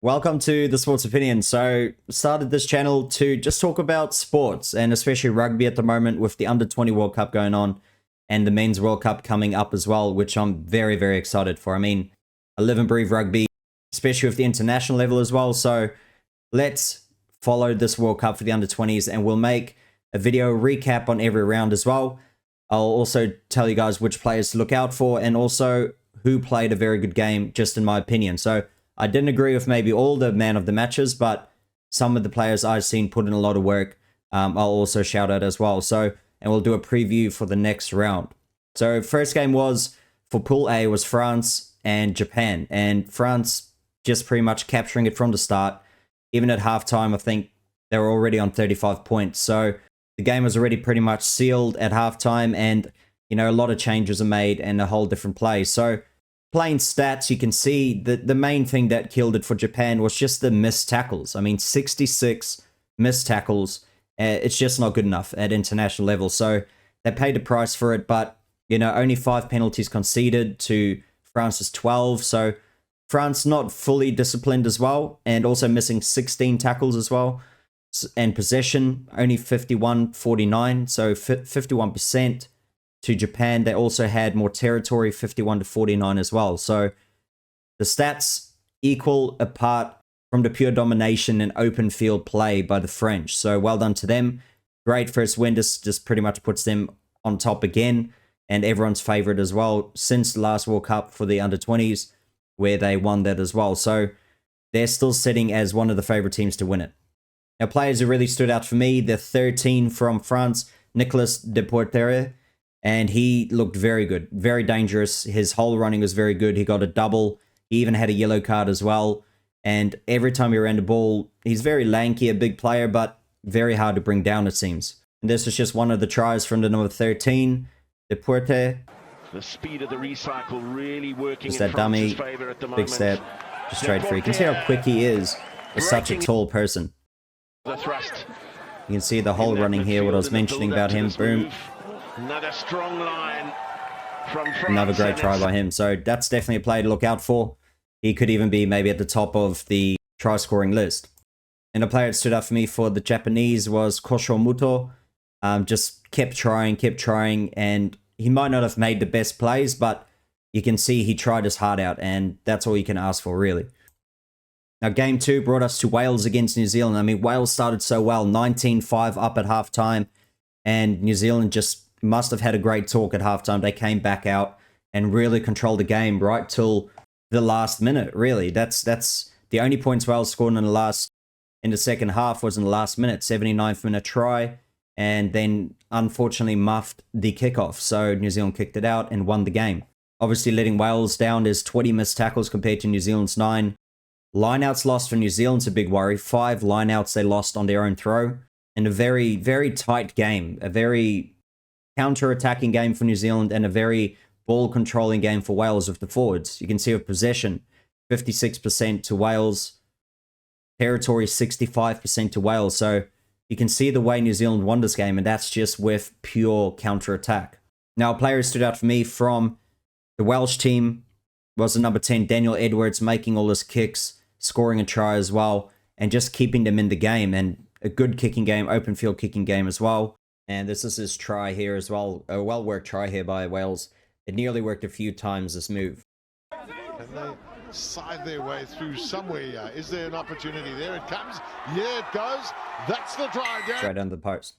Welcome to the Sports Opinion. So, started this channel to just talk about sports and especially rugby at the moment with the Under-20 World Cup going on and the Men's World Cup coming up as well, which I'm very, very excited for. I mean, I live and breathe rugby, especially with the international level as well. So, let's follow this World Cup for the Under-20s and we'll make a video recap on every round as well. I'll also tell you guys which players to look out for and also who played a very good game, just in my opinion. So, I didn't agree with maybe all the man of the matches, but some of the players I've seen put in a lot of work, I'll also shout out as well. So, and we'll do a preview for the next round. So, first game was for Pool A was France and Japan, and France just pretty much capturing it from the start. Even at halftime, I think they were already on 35 points. So, the game was already pretty much sealed at halftime, and you know a lot of changes are made and a whole different play. So, plain stats, you can see that the main thing that killed it for Japan was just the missed tackles. I mean, 66 missed tackles. It's just not good enough at international level. So they paid the price for it, but, you know, only 5 penalties conceded to France's 12. So France not fully disciplined as well, and also missing 16 tackles as well. And possession, only 51-49, so 51%. To Japan, they also had more territory, 51-49 as well. So the stats equal apart from the pure domination and open field play by the French. So well done to them. Great first win. This just pretty much puts them on top again and everyone's favorite as well since the last World Cup for the under-20s where they won that as well. So they're still sitting as one of the favorite teams to win it. Now, players who really stood out for me, the 13 from France, Nicolas Deportere. And he looked very good, very dangerous. His whole running was very good. He got a double. He even had a yellow card as well. And every time he ran the ball, he's very lanky, a big player, but very hard to bring down, it seems. And this is just one of the tries from the number 13, Deporte. The speed of the recycle really working just in that dummy, favor at the big step, just straight free. You can see how quick he is for such a tall person. The thrust. You can see the whole running here, what I was mentioning about him. Boom. Another strong line from France. Another great try by him. So that's definitely a player to look out for. He could even be maybe at the top of the try scoring list. And a player that stood out for me for the Japanese was Kosho Muto. Just kept trying, and he might not have made the best plays, but you can see he tried his heart out, and that's all you can ask for, really. Now, game 2 brought us to Wales against New Zealand. I mean, Wales started so well, 19-5 up at halftime, and New Zealand just must have had a great talk at halftime. They came back out and really controlled the game right till the last minute, really. That's the only points Wales scored in the second half was in the last minute, 79th minute try, and then unfortunately muffed the kickoff. So New Zealand kicked it out and won the game. Obviously letting Wales down. There's 20 missed tackles compared to New Zealand's 9. Lineouts lost for New Zealand's a big worry. 5 lineouts they lost on their own throw. And a very, very tight game. A very counter-attacking game for New Zealand and a very ball-controlling game for Wales with the forwards. You can see with possession, 56% to Wales. Territory, 65% to Wales. So you can see the way New Zealand won this game, and that's just with pure counter-attack. Now, a player who stood out for me from the Welsh team was the number 10, Daniel Edwards, making all his kicks, scoring a try as well, and just keeping them in the game. And a good kicking game, open field kicking game as well. And this is his try here as well. A well-worked try here by Wales. It nearly worked a few times, this move. Can they side their way through somewhere? Is there an opportunity there? It comes. Yeah, it does. That's the try. Straight under the post.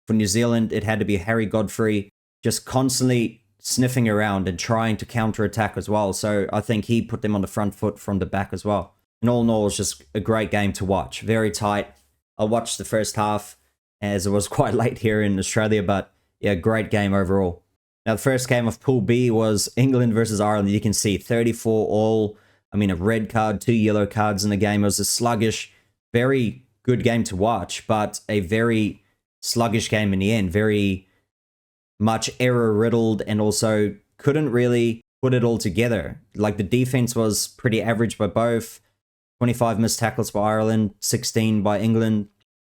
For New Zealand, it had to be Harry Godfrey just constantly sniffing around and trying to counter-attack as well. So I think he put them on the front foot from the back as well. And all in all, it was just a great game to watch. Very tight. I watched the first half, as it was quite late here in Australia, but yeah, great game overall. Now, the first game of Pool B was England versus Ireland. You can see 34 all. I mean, a red card, 2 yellow cards in the game. It was a sluggish, very good game to watch, but a very sluggish game in the end. Very much error-riddled and also couldn't really put it all together. Like, the defense was pretty average by both. 25 missed tackles by Ireland, 16 by England.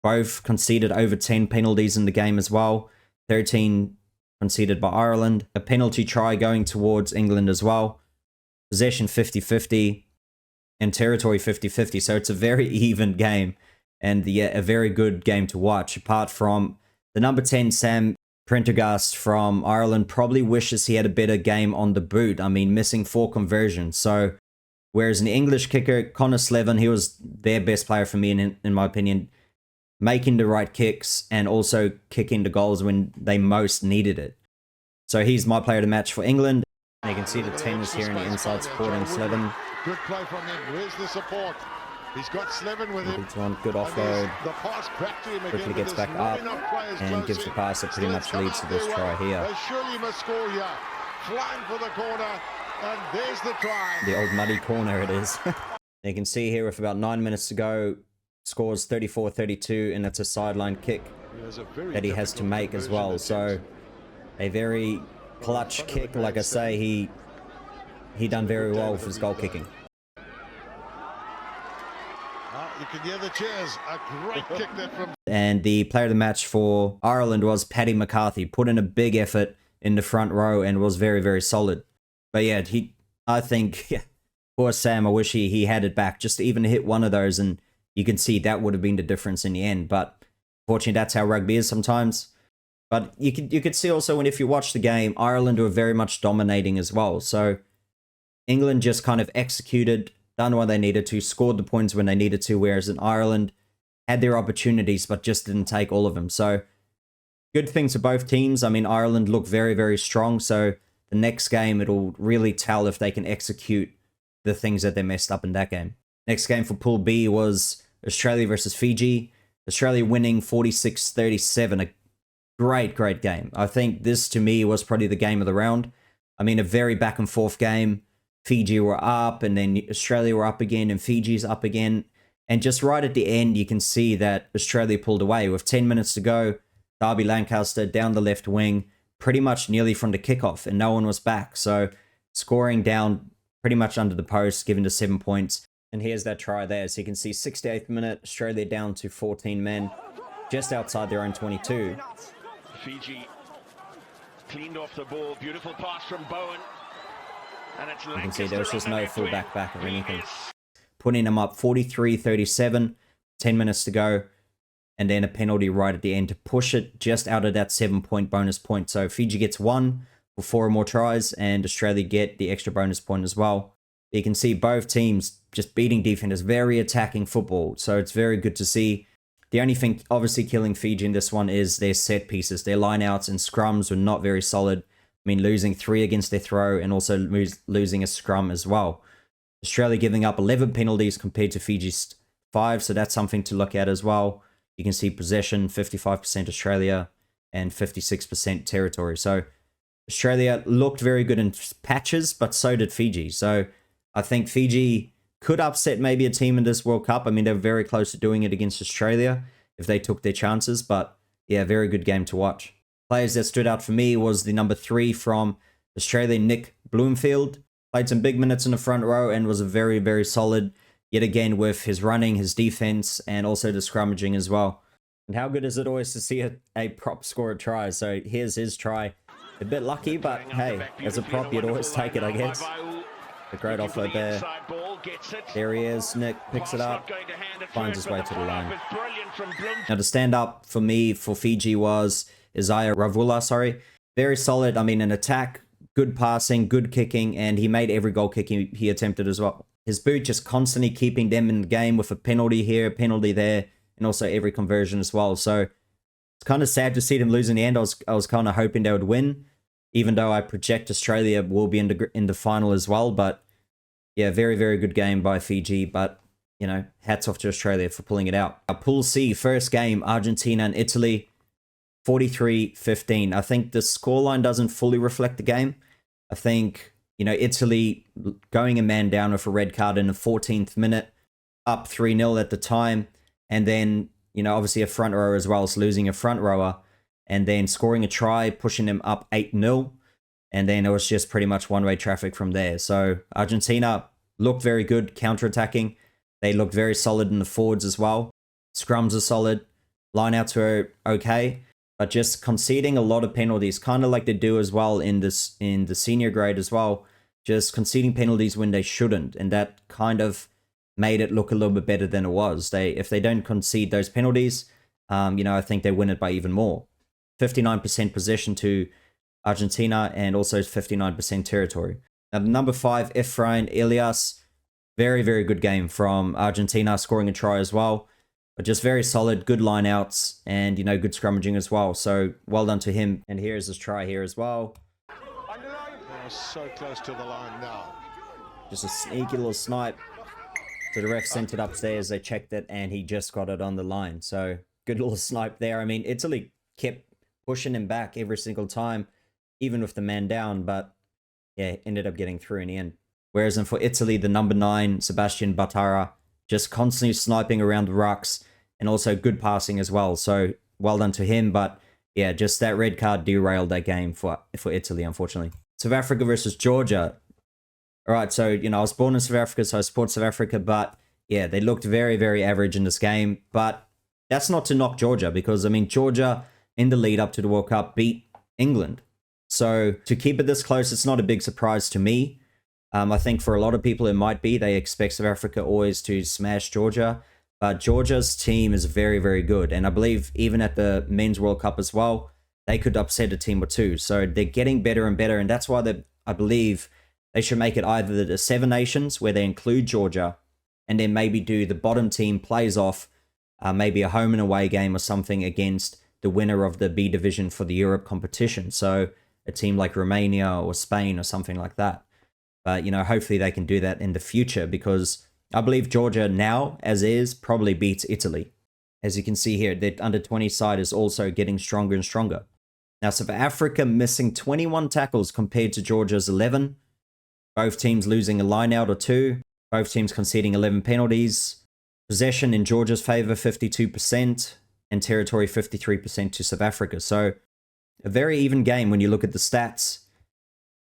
Both conceded over 10 penalties in the game as well. 13 conceded by Ireland. A penalty try going towards England as well. Possession 50-50. and territory 50-50. So it's a very even game, and yeah, a very good game to watch. Apart from the number 10, Sam Prendergast from Ireland, probably wishes he had a better game on the boot. I mean, missing 4 conversions. So whereas an English kicker, Connor Slevin, he was their best player for me, in my opinion, making the right kicks and also kicking the goals when they most needed it. So he's my player to match for England. And you can see the team is here in the inside supporting Slevin. Good play from him. Where's the support? He's got Slevin with him. Good offload. The pass back to him again. Quickly gets back up and gives the pass that pretty much leads to this try here. They surely must score here. Flying for the corner. And there's the try. The old muddy corner it is. You can see here with about 9 minutes to go, scores 34-32, and it's a sideline kick that he has to make as well. So a very clutch kick. Like I say, he done very well with his goal kicking. You can hear the cheers. A great kick there from... And the player of the match for Ireland was Paddy McCarthy. Put in a big effort in the front row and was very, very solid. But yeah, I think, yeah, poor Sam, I wish he had it back just to even hit one of those, and you can see that would have been the difference in the end. But fortunately, that's how rugby is sometimes. But you could see also, when if you watch the game, Ireland were very much dominating as well. So England just kind of executed, done what they needed to, scored the points when they needed to, whereas in Ireland had their opportunities but just didn't take all of them. So good things for both teams. I mean, Ireland look very, very strong. So the next game, it'll really tell if they can execute the things that they messed up in that game. Next game for Pool B was Australia versus Fiji. Australia winning 46-37. A great, great game. I think this, to me, was probably the game of the round. I mean, a very back and forth game. Fiji were up, and then Australia were up again, and Fiji's up again. And just right at the end, you can see that Australia pulled away. With 10 minutes to go, Darby Lancaster down the left wing, pretty much nearly from the kickoff, and no one was back. So scoring down pretty much under the post, given to 7 points. And here's that try there. So you can see 68th minute, Australia down to 14 men, just outside their own 22. Fiji cleaned off the ball. Beautiful pass from Bowen. And it's you can see there was just no fullback back or anything. Putting them up 43-37, 10 minutes to go. And then a penalty right at the end to push it just out of that 7-point bonus point. So Fiji gets 1 for 4 more tries, and Australia get the extra bonus point as well. You can see both teams just beating defenders, very attacking football. So it's very good to see. The only thing obviously killing Fiji in this one is their set pieces. Their lineouts and scrums were not very solid. I mean, losing 3 against their throw and also losing a scrum as well. Australia giving up 11 penalties compared to Fiji's 5, so that's something to look at as well. You can see possession, 55% Australia and 56% territory. So Australia looked very good in patches, but so did Fiji. So I think Fiji could upset maybe a team in this World Cup. I mean, they were very close to doing it against Australia if they took their chances. But yeah, very good game to watch. Players that stood out for me was the number 3 from Australia, Nick Bloomfield. Played some big minutes in the front row and was a very, very solid, yet again, with his running, his defense, and also the scrummaging as well. And how good is it always to see a prop score a try? So here's his try. A bit lucky, but hey, as a prop, you'd always take it, I guess. A great offload there. There he is. Nick picks it up, finds his way to the line. Now, the stand-up for me for Fiji was Isaiah Ravula, Very solid. I mean, an attack, good passing, good kicking, and he made every goal kick he attempted as well. His boot just constantly keeping them in the game with a penalty here, a penalty there, and also every conversion as well. So it's kind of sad to see them lose in the end. I was kind of hoping they would win, even though I project Australia will be in the final as well. But yeah, very, very good game by Fiji. But, you know, hats off to Australia for pulling it out. Pool C, first game, Argentina and Italy, 43-15. I think the scoreline doesn't fully reflect the game. I think, you know, Italy going a man down with a red card in the 14th minute, up 3-0 at the time. And then, you know, obviously a front rower as well, so losing a front rower. And then scoring a try, pushing them up 8-0. And then it was just pretty much one-way traffic from there. So Argentina looked very good counter-attacking. They looked very solid in the forwards as well. Scrums are solid. Lineouts were okay. But just conceding a lot of penalties, kind of like they do as well in the senior grade as well. Just conceding penalties when they shouldn't. And that kind of made it look a little bit better than it was. If they don't concede those penalties, I think they win it by even more. 59% possession to Argentina and also 59% territory. Now, number 5, Efrain Elias. Very, very good game from Argentina, scoring a try as well. But just very solid, good lineouts, and, good scrummaging as well. So, well done to him. And here's his try here as well. They're so close to the line now. Just a sneaky little snipe. So the ref sent it upstairs, they checked it, and he just got it on the line. So, good little snipe there. I mean, Italy kept pushing him back every single time, even with the man down, but yeah, ended up getting through in the end. Whereas for Italy, the number 9, Sebastian Battara, just constantly sniping around the rucks and also good passing as well. So well done to him. But yeah, just that red card derailed that game for Italy, unfortunately. South Africa versus Georgia. All right, so, I was born in South Africa, so I support South Africa. But yeah, they looked very, very average in this game. But that's not to knock Georgia because, Georgia in the lead up to the World Cup beat England. So to keep it this close, it's not a big surprise to me. I think for a lot of people it might be. They expect South Africa always to smash Georgia. But Georgia's team is very, very good. And I believe even at the Men's World Cup as well, they could upset a team or two. So they're getting better and better. And that's why I believe they should make it either the 7 nations where they include Georgia and then maybe do the bottom team plays off maybe a home and away game or something against the winner of the B division for the Europe competition. So a team like Romania or Spain or something like that. But, hopefully they can do that in the future because I believe Georgia now, as is, probably beats Italy. As you can see here, the under-20 side is also getting stronger and stronger. Now, South Africa missing 21 tackles compared to Georgia's 11. Both teams losing a line-out or 2. Both teams conceding 11 penalties. Possession in Georgia's favor, 52%. And territory, 53% to South Africa. So, a very even game when you look at the stats.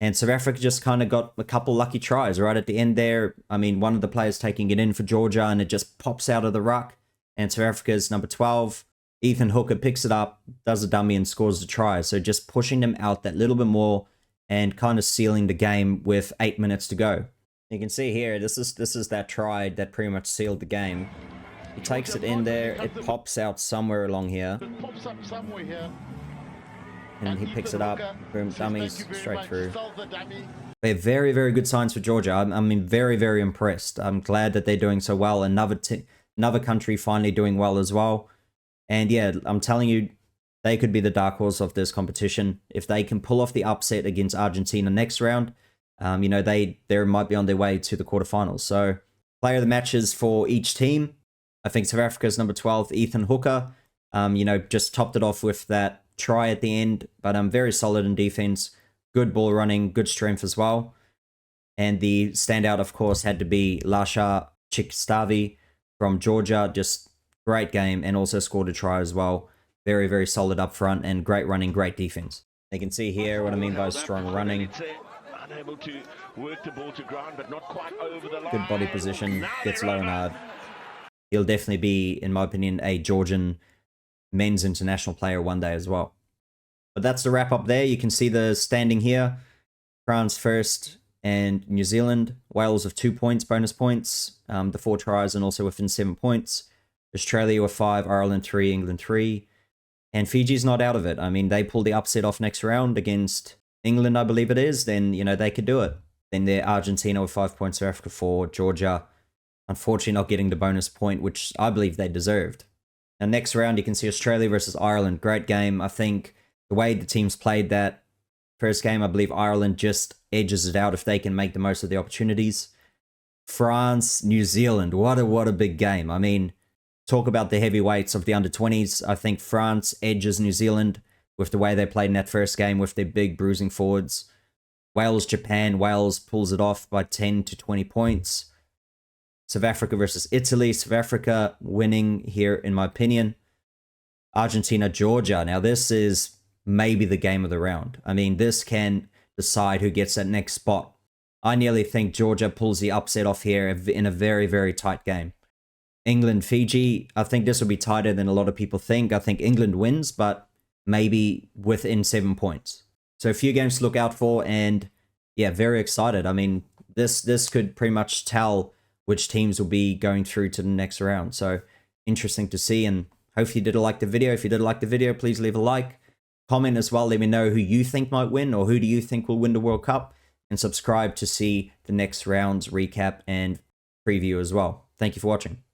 And South Africa just kind of got a couple lucky tries right at the end there. One of the players taking it in for Georgia and it just pops out of the ruck. And South Africa's number 12, Ethan Hooker, picks it up, does a dummy and scores the try. So just pushing them out that little bit more and kind of sealing the game with 8 minutes to go. You can see here, this is that try that pretty much sealed the game. He takes it in there, it pops out somewhere along here. It pops up somewhere here. And he picks it up, boom, dummies, straight through. They're very, very good signs for Georgia. I'm very, very impressed. I'm glad that they're doing so well. Another country finally doing well as well. And yeah, I'm telling you, they could be the dark horse of this competition. If they can pull off the upset against Argentina next round, they might be on their way to the quarterfinals. So, player of the matches for each team. I think South Africa's number 12, Ethan Hooker. Just topped it off with that try at the end, but I'm very solid in defense, good ball running, good strength as well. And the standout, of course, had to be Lasha Chikstavi from Georgia. Just great game and also scored a try as well. Very, very solid up front and great running, great defense. You can see here what I mean by strong running. Unable to work the ball to ground, but not quite over the line. Good body position, gets low and hard. He'll definitely be, in my opinion, a Georgian men's international player one day as well. But that's the wrap up there. You can see the standing here. France first and New Zealand. Wales with 2 points, bonus points. The 4 tries and also within 7 points. Australia with 5, Ireland 3, England 3. And Fiji's not out of it. They pulled the upset off next round against England, I believe it is. Then, they could do it. Then they're Argentina with 5 points, South Africa 4, Georgia, unfortunately not getting the bonus point, which I believe they deserved. Now, next round, you can see Australia versus Ireland. Great game. I think the way the teams played that first game, I believe Ireland just edges it out if they can make the most of the opportunities. France, New Zealand. What a big game. Talk about the heavyweights of the under-20s. I think France edges New Zealand with the way they played in that first game with their big bruising forwards. Wales, Japan. Wales pulls it off by 10 to 20 points. South Africa versus Italy. South Africa winning here, in my opinion. Argentina, Georgia. Now, this is maybe the game of the round. This can decide who gets that next spot. I nearly think Georgia pulls the upset off here in a very, very tight game. England, Fiji. I think this will be tighter than a lot of people think. I think England wins, but maybe within 7 points. So a few games to look out for, and yeah, very excited. This could pretty much tell which teams will be going through to the next round. So interesting to see, and hopefully you did like the video. If you did like the video, please leave a like, comment as well. Let me know who you think might win, or who do you think will win the World Cup, and subscribe to see the next round's recap and preview as well. Thank you for watching.